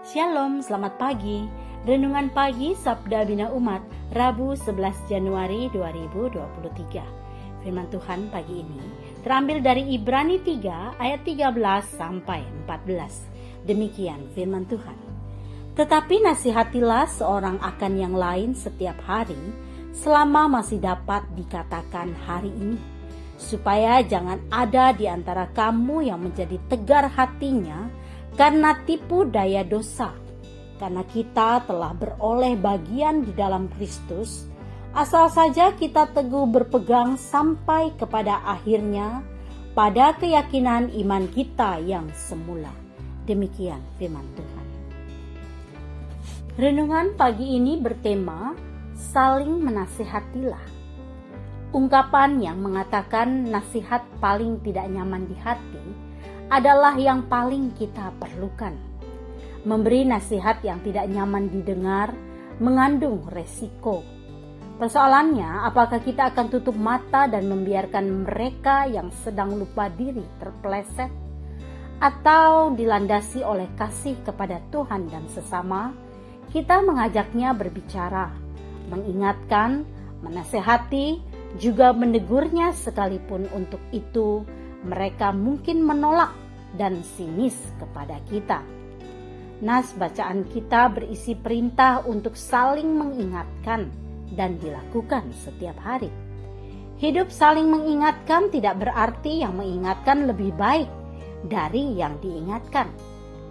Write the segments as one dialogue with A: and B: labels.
A: Shalom, selamat pagi. Renungan pagi Sabda Bina Umat, Rabu 11 Januari 2023. Firman Tuhan pagi ini terambil dari Ibrani 3 ayat 13 sampai 14. Demikian firman Tuhan. Tetapi nasihatilah seorang akan yang lain setiap hari, selama masih dapat dikatakan hari ini, supaya jangan ada di antara kamu yang menjadi tegar hatinya karena tipu daya dosa. Karena kita telah beroleh bagian di dalam Kristus, asal saja kita teguh berpegang sampai kepada akhirnya pada keyakinan iman kita yang semula. Demikian firman Tuhan. Renungan pagi ini bertema saling menasihatilah. Ungkapan yang mengatakan nasihat paling tidak nyaman di hati adalah yang paling kita perlukan. Memberi nasihat yang tidak nyaman didengar mengandung resiko. Persoalannya, apakah kita akan tutup mata dan membiarkan mereka yang sedang lupa diri terpeleset, atau dilandasi oleh kasih kepada Tuhan dan sesama, kita mengajaknya berbicara, mengingatkan, menasehati, juga menegurnya, sekalipun untuk itu mereka mungkin menolak dan sinis kepada kita. Nas bacaan kita berisi perintah untuk saling mengingatkan dan dilakukan setiap hari. Hidup saling mengingatkan tidak berarti yang mengingatkan lebih baik dari yang diingatkan.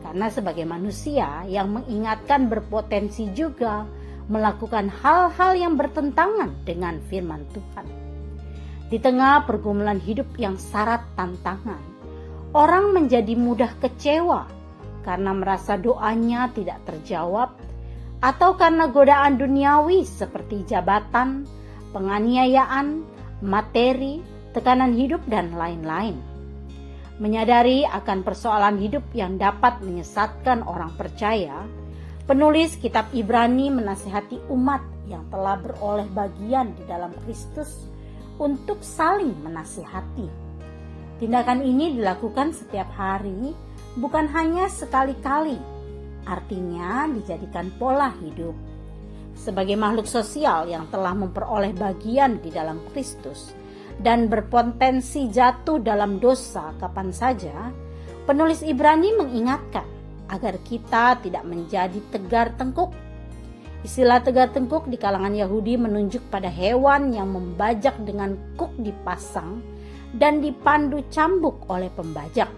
A: Karena sebagai manusia, yang mengingatkan berpotensi juga melakukan hal-hal yang bertentangan dengan firman Tuhan. Di tengah pergumulan hidup yang syarat tantangan, orang menjadi mudah kecewa karena merasa doanya tidak terjawab, atau karena godaan duniawi seperti jabatan, penganiayaan, materi, tekanan hidup, dan lain-lain. Menyadari akan persoalan hidup yang dapat menyesatkan orang percaya, penulis kitab Ibrani menasihati umat yang telah beroleh bagian di dalam Kristus untuk saling menasihati. Tindakan ini dilakukan setiap hari, bukan hanya sekali-kali. Artinya dijadikan pola hidup. Sebagai makhluk sosial yang telah memperoleh bagian di dalam Kristus dan berpotensi jatuh dalam dosa kapan saja, penulis Ibrani mengingatkan agar kita tidak menjadi tegar tengkuk. Istilah tegar tengkuk di kalangan Yahudi menunjuk pada hewan yang membajak dengan kuk dipasang dan dipandu cambuk oleh pembajak.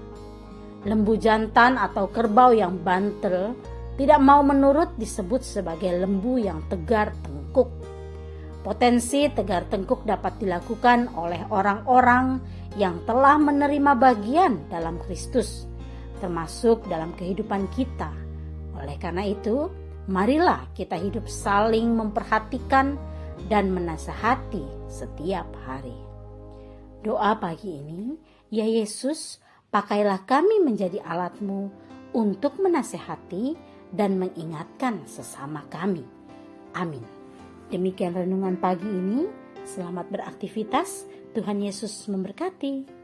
A: Lembu jantan atau kerbau yang bantel tidak mau menurut disebut sebagai lembu yang tegar tengkuk. Potensi tegar tengkuk dapat dilakukan oleh orang-orang yang telah menerima bagian dalam Kristus, termasuk dalam kehidupan kita. Oleh karena itu, marilah kita hidup saling memperhatikan dan menasihati setiap hari. Doa pagi ini, ya Yesus, pakailah kami menjadi alat-Mu untuk menasihati dan mengingatkan sesama kami. Amin. Demikian renungan pagi ini. Selamat beraktivitas. Tuhan Yesus memberkati.